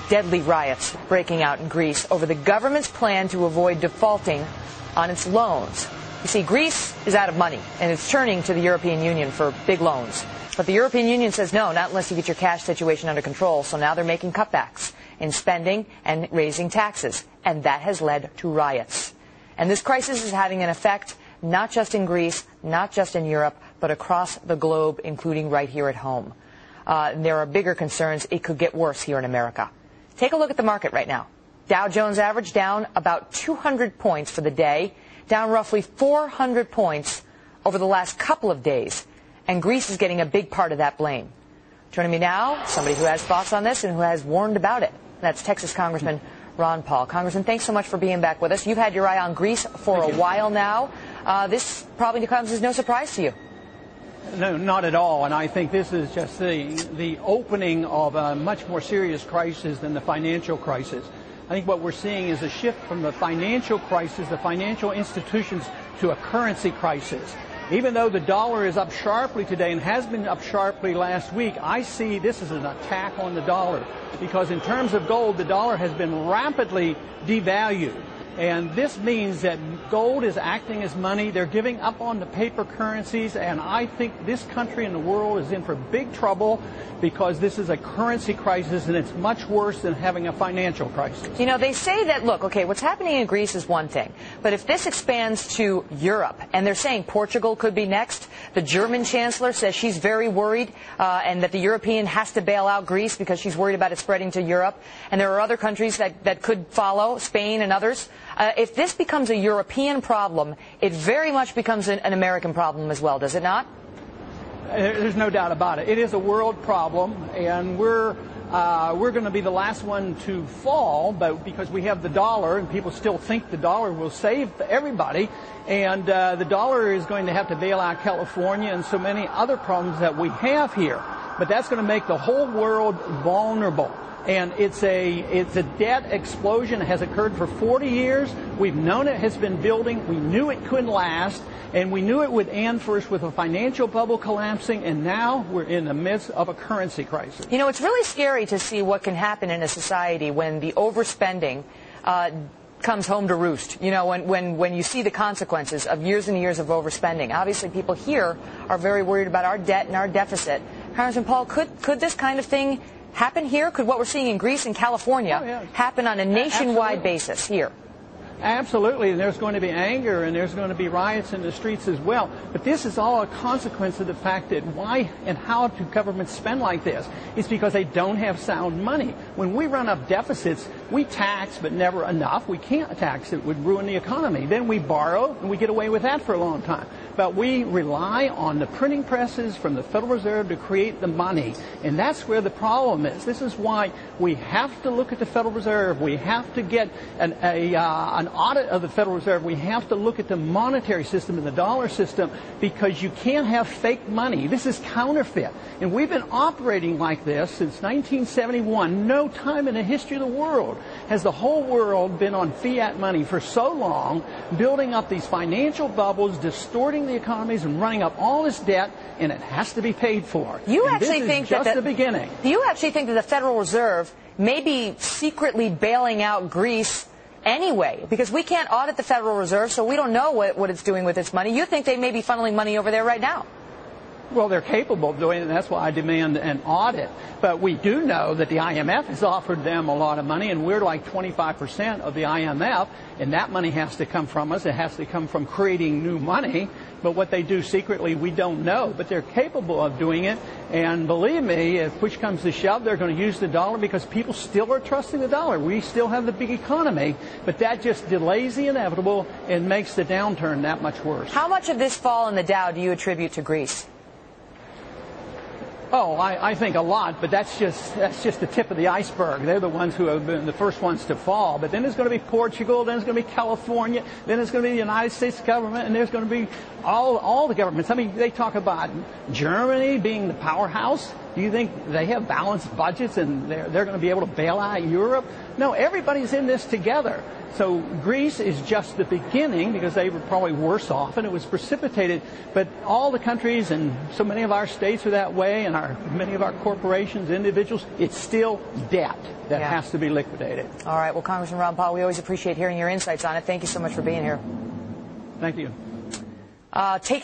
Deadly riots breaking out in Greece over the government's plan to avoid defaulting on its loans. You see, Greece is out of money, and it's turning to the European Union for big loans. But the European Union says no, not unless you get your cash situation under control. So now they're making cutbacks in spending and raising taxes. And that has led to riots. And this crisis is having an effect not just in Greece, not just in Europe, but across the globe, including right here at home. There are bigger concerns. It could get worse here in America. Take a look at the market right now. Dow Jones average down about 200 points for the day, down roughly 400 points over the last couple of days. And Greece is getting a big part of that blame. Joining me now, somebody who has thoughts on this and who has warned about it. That's Texas Congressman Ron Paul. Congressman, thanks so much for being back with us. You've had your eye on Greece for a while now. This probably comes as no surprise to you. No, not at all. And I think this is just the opening of a much more serious crisis than the financial crisis. I think what we're seeing is a shift from the financial crisis, the financial institutions, to a currency crisis. Even though the dollar is up sharply today and has been up sharply last week, I see this as an attack on the dollar. Because in terms of gold, the dollar has been rapidly devalued. And this means that gold is acting as money. They're giving up on the paper currencies. And I think this country and the world is in for big trouble because this is a currency crisis, and it's much worse than having a financial crisis. You know, they say that, look, okay, what's happening in Greece is one thing. But if this expands to Europe, and they're saying Portugal could be next, the German chancellor says she's very worried and that the European has to bail out Greece because she's worried about it spreading to Europe. And there are other countries that could follow, Spain and others. If this becomes a European problem, it very much becomes an American problem as well, does it not? There's no doubt about it. It is a world problem, and we're going to be the last one to fall, but because we have the dollar, and people still think the dollar will save everybody, and the dollar is going to have to bail out California and so many other problems that we have here. But that's going to make the whole world vulnerable. And it's a debt explosion. It has occurred for 40 years. We've known it has been building. We knew it couldn't last. And we knew it would end first with a financial bubble collapsing. And now we're in the midst of a currency crisis. You know, it's really scary to see what can happen in a society when the overspending comes home to roost. You know, when you see the consequences of years and years of overspending. Obviously, people here are very worried about our debt and our deficit. Congressman Paul, could this kind of thing happen here? Could what we're seeing in Greece and California happen on a nationwide basis here? Absolutely. And there's going to be anger, and there's going to be riots in the streets as well. But this is all a consequence of the fact that why and how do governments spend like this? It's because they don't have sound money. When we run up deficits, we tax, but never enough. We can't tax. It would ruin the economy. Then we borrow, and we get away with that for a long time. But we rely on the printing presses from the Federal Reserve to create the money. And that's where the problem is. This is why we have to look at the Federal Reserve. We have to get an audit of the Federal Reserve. We have to look at the monetary system and the dollar system, because you can't have fake money. This is counterfeit. And we've been operating like this since 1971. No time in the history of the world has the whole world been on fiat money for so long, building up these financial bubbles, distorting the economies and running up all this debt, and it has to be paid for. You actually think that just the beginning. Do you actually think that the Federal Reserve may be secretly bailing out Greece anyway? Because we can't audit the Federal Reserve, so we don't know what it's doing with its money. You think they may be funneling money over there right now? Well, they're capable of doing it, and that's why I demand an audit. But we do know that the IMF has offered them a lot of money, and we're like 25% of the IMF, and that money has to come from us. It has to come from creating new money. But what they do secretly, we don't know. But they're capable of doing it. And believe me, if push comes to shove, they're going to use the dollar because people still are trusting the dollar. We still have the big economy. But that just delays the inevitable and makes the downturn that much worse. How much of this fall in the Dow do you attribute to Greece? Oh, I think a lot, but that's just the tip of the iceberg. They're the ones who have been the first ones to fall. But then there's going to be Portugal, then there's going to be California, then there's going to be the United States government, and there's going to be all the governments. I mean, they talk about Germany being the powerhouse. Do you think they have balanced budgets and they're going to be able to bail out Europe? No, everybody's in this together. So Greece is just the beginning because they were probably worse off and it was precipitated. But all the countries and so many of our states are that way, and many of our corporations, individuals, it's still debt that has to be liquidated. All right. Well, Congressman Ron Paul, we always appreciate hearing your insights on it. Thank you so much for being here. Thank you. Taking